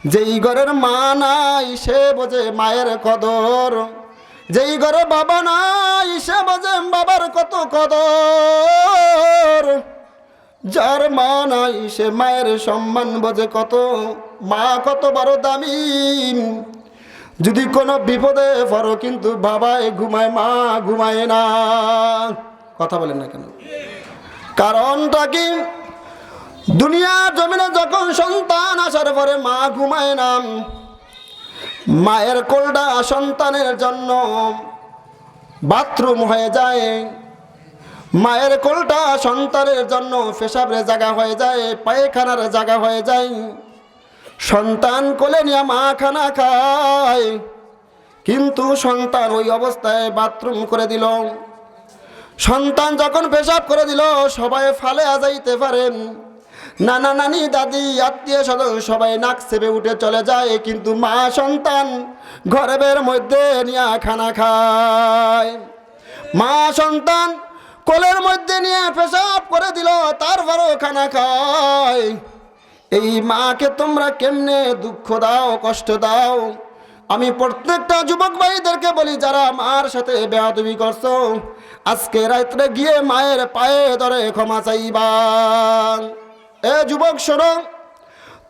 যেই ঘরের মা নাই সে বোঝে মায়ের কদর, যেই ঘরে বাবা নাই সে বোঝে বাবার কত কদর, যার মা নাই সে মায়ের সম্মান বোঝে কত, মা কত বড় দামি। যদি কোনো বিপদে পড়ো কিন্তু বাবায় ঘুমায় মা ঘুমায় না। কথা বলেন না কেন? কারণটা কি? দুনিয়া জমিনে যখন সন্তান আসার পরে মা ঘুমায় না, মায়ের কোলটা সন্তানের জন্য বাথরুম হয়ে যায়, মায়ের কোলটা সন্তানের জন্য পেশাবের জায়গা হয়ে যায়, পায়খানার জায়গা হয়ে যায়। সন্তান কোলে নিয়ে মা খানা খায়, কিন্তু সন্তান ওই অবস্থায় বাথরুম করে দিল, সন্তান যখন পেশাব করে দিল সবাই ফালে যাইতে পারেন, নানা নানি দাদি আত্মীয় স্বজন সবাই নাক চেপে উঠে চলে যায়, কিন্তু মা সন্তান ঘরের মধ্যে নিয়ে খানা খায়। মা সন্তান কোলের মধ্যে নিয়ে পেশাব করে দিল, তারপরও খানা খায়। এই মাকে তোমরা কেমনে দুঃখ দাও, কষ্ট দাও? আমি প্রত্যেকটা যুবক ভাইদেরকে বলি, যারা মার সাথে বেয়াদবি করছো, আজকে রাত্রে গিয়ে মায়ের পায়ে ধরে ক্ষমা চাইবা। এ যুবক শোনো,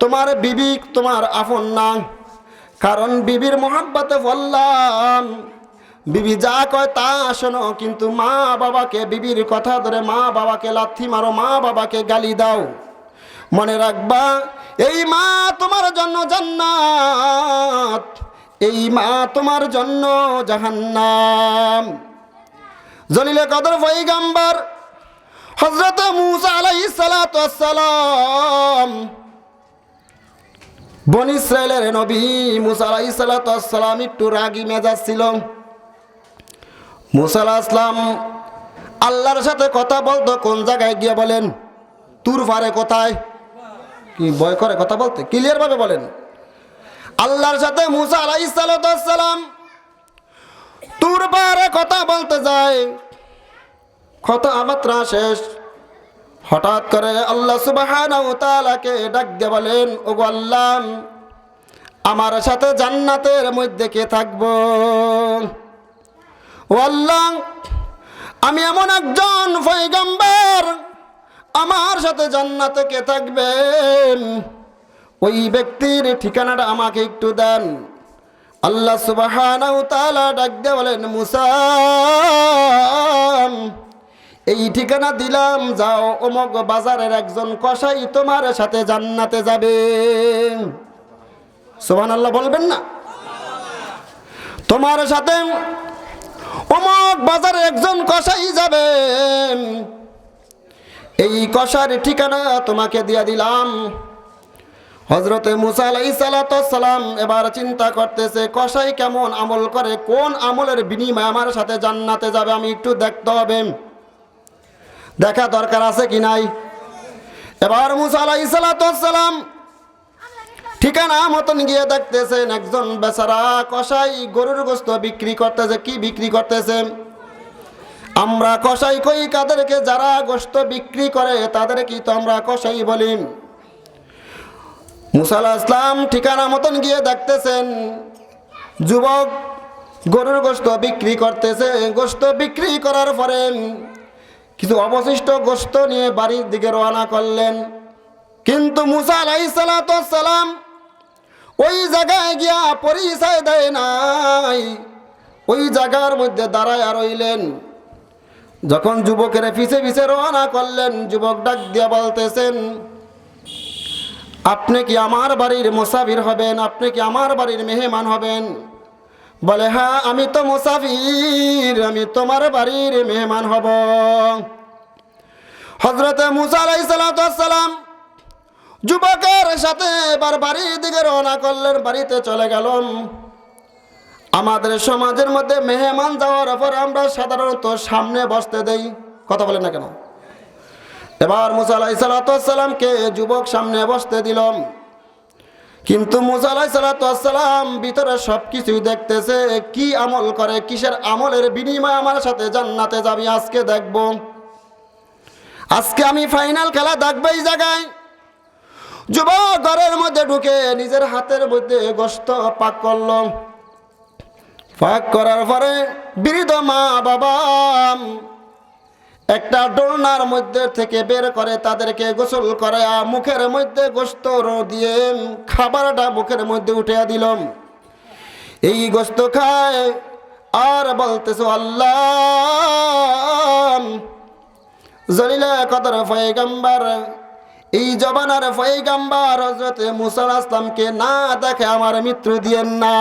তোমার বিবি তোমার আপন না, কারণ বিবির মোহাব্বতে বললাম বিবি যা কয় তা শোনো, কিন্তু মা বাবাকে বিবির কথা ধরে মা বাবাকে লাথি মারো, মা বাবাকে গালি দাও। মনে রাখবা, এই মা তোমার জন্য জান্নাত, এই মা তোমার জন্য জাহান্নাম। জলিলে কদর পয়গম্বর হযরত মূসা আলাইহিস সালাতু ওয়াস সালাম, বনি ইসরাইলের নবী মূসা আলাইহিস সালাতু ওয়াস সালাম একটু রাগী মেজাজ ছিল। মূসা আলাইহিস সালাম আল্লাহর সাথে কথা বলতো কোন জায়গায় গিয়ে বলেন? তুর পারে। কোথায়? কি ভয় করে কথা বলতে? ক্লিয়ার ভাবে বলেন। আল্লাহর সাথে মূসা আলাইহিস সালাতু ওয়াস সালাম তুর পারে কথা বলতে যায়, কথাবার্তা শেষ, হঠাৎ করে আল্লাহ সুবহানাহু ওয়া তাআলাকে ডাক দিয়ে বলেন, ওগো আল্লাহ, আমার সাথে জান্নাতের মধ্যে কে থাকবো? ও আল্লাহ, আমি এমন একজন পয়গম্বর, আমার সাথে জান্নাতে কে থাকবেন? ওই ব্যক্তির ঠিকানাটা আমাকে একটু দেন। আল্লাহ সুবহানাহু ওয়া তাআলা ডাক দিয়ে বলেন, মূসা, এই ঠিকানা দিলাম, যাও অমুক বাজারের একজন কসাই তোমার সাথে জান্নাতে যাবে। সুবহানাল্লাহ বলবেন না? তোমার সাথে অমুক বাজারে একজন কসাই যাবে, এই কসার ঠিকানা তোমাকে দিয়ে দিলাম। হযরতে মূসা আলাইহিস সালাতু ওয়াস সালাম এবার চিন্তা করতেছে, কসাই কেমন আমল করে, কোন আমলের বিনিময়ে আমার সাথে জান্নাতে যাবে, আমি একটু দেখতে হবে, দেখা দরকার আছে কি নাই। এবার মূসা আলাইহিস সালাতু ওয়াস সালাম ঠিকানা মতন গিয়ে দেখতেছেন একজন বেচারা কসাই গরুর গোশত বিক্রি করতেছে। কি বিক্রি করতেছে? আমরা কসাই কই কাদেরকে? যারা গোশত বিক্রি করে তাদের কি তো আমরা কসাই বলি। মূসা আলাইহিস সালাম ঠিকানা মতন গিয়ে দেখতেছেন যুবক গরুর গোশত বিক্রি করতেছে। গোশত বিক্রি করার পরে কিছু অবশিষ্ট গোশত নিয়ে বাড়ির দিকে রওনা করলেন, কিন্তু মূসা আলাইহিস সালাতু ওয়াস সালাম ওই জায়গায় গিয়া পরিচয় দেয় নাই, ওই জায়গার মধ্যে দাঁড়ায় রইলেন। যখন যুবকের পিছে পিছে রওনা করলেন, যুবক ডাক দিয়া বলতেছেন, আপনি কি আমার বাড়ির মুসাফির হবেন? আপনি কি আমার বাড়ির মেহমান হবেন? বলে, হ্যাঁ আমি তো মুসাফির, আমি তোমার বাড়ির মেহমান হব। হযরতে মূসা আলাইহিস সালাতু ওয়াস সালাম যুবকের সাথে এবার বাড়ির দিকে রওনা করলেন, বাড়িতে চলে গেলেন। আমাদের সমাজের মধ্যে মেহমান যাওয়ার পর আমরা সাধারণত সামনে বসতে দেই, কথা বলেন না কেন? এবার মূসা আলাইহিস সালাতু ওয়াস সালামকে যুবক সামনে বসতে দিলাম, কিন্তু মূসা আলাইহিস সালাতু ওয়াস সালাম ভিতরে সবকিছুই দেখতেছে, কি আমল করে, কিসের আমলের বিনিময়ে আমার সাথে জান্নাতে যাবি আজকে দেখব, আজকে আমি ফাইনাল খেলা দেখব এই জায়গায়। যুবক ঘরের মধ্যে ঢুকে নিজের হাতের মধ্যে গোশত পাক করলো। পাক করার পরে বৃদ্ধ মা বাবা একটা ডোলনার মধ্যে থেকে বের করে তাদেরকে গোসল করে মুখের মধ্যে গোশত দিয়ে খাবারটা মুখের মধ্যে উঠিয়ে দিল। এই গোশত খায় আর বলতেছো আল্লাহ, জলিলে কদর পয়গম্বর, এই জবানার পয়গম্বর হযরত মুসা আলাইহিস সালামকে না দেখে আমার মৃত্যু দিয়েন না।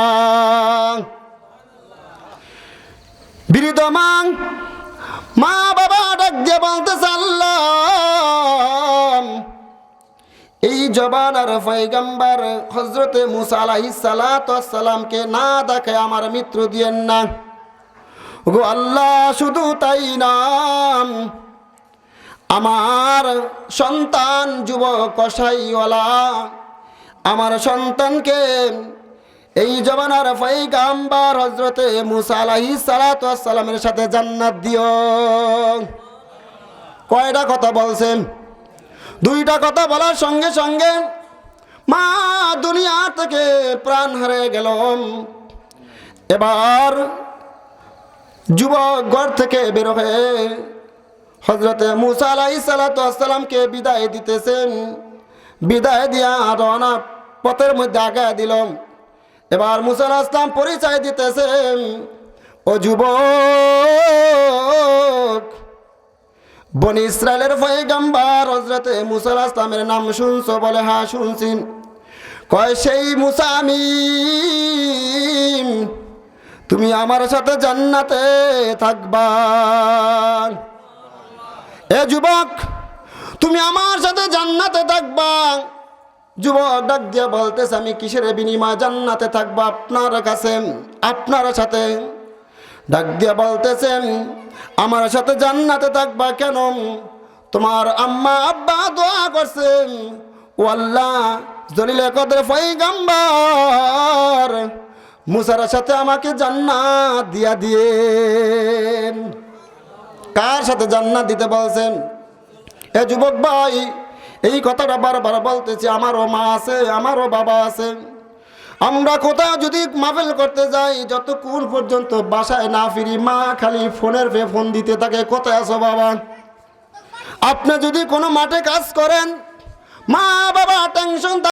বৃদ্ধ মা বাবা ডাক দিয়ে বলতেছে আল্লাহ, এই জবানার পয়গম্বর হযরত মুসা আলাইহিস সালামকে না দেখে আমার মৃত্যু দিয়েন না। গো আল্লাহ, শুধু তাই না, আমার সন্তান যুবক কসাইওয়ালা আমার সন্তানকে এই জবানার পয়গম্বর হযরত মুসা আলাইহিস সালামের সাথে জান্নাত দিও। কয়টা কথা বলছেন? দুইটা কথা বলার সঙ্গে সঙ্গে মা দুনিয়া থেকে প্রাণ হারিয়ে গেল। এবার যুবক ঘর থেকে বের হয়ে হযরত মুসা আলাইহিস সালামকে বিদায় দিতেছেন। বিদায় দিয়া রওনা পথের মধ্যে আগায় দিল। এবার মুসা আলাইহিস সালাম পরিচয় দিতেছেন, ও যুবক, বনি ইসরায়েলের পয়গম্বর হযরত মুসা আলাইহিস সালামের নাম শুনছো? বলে হ্যাঁ শুনছি। কয় সেই মুসা আমি, তুমি আমার সাথে জান্নাতে থাকবা। এ যুবক, তুমি আমার সাথে জান্নাতে থাকবা। যুবক ডাক দিয়ে বলতেছে, আমি কিসের বিনিময়ে জান্নাতে থাকবা আপনার কাছে, আপনার সাথে? ডাক দিয়ে বলতেছেন, আমার সাথে জান্নাতে থাকবা কেন? তোমার আম্মা আব্বা দোয়া করছেন, ও আল্লাহ, জলিলে কদর পয়গম্বর মুসার সাথে আমাকে জান্নাত দিয়া দিয়েন। কার সাথে জান্নাত দিতে বলছেন? এ যুবক ভাই, এই কথাটা বারবার বলতেছি, আমারও মা আছে, আমারও বাবা আছে। আমরা কোথাও যদি মাহফিল করতে যাই, যতক্ষণ পর্যন্ত বাসায় না ফিরি, মা খালি ফোনের ফোন দিতে থাকে, কোথায় আছো বাবা? আপনি যদি কোনো মাঠে কাজ করেন, মা বাবা টেনশন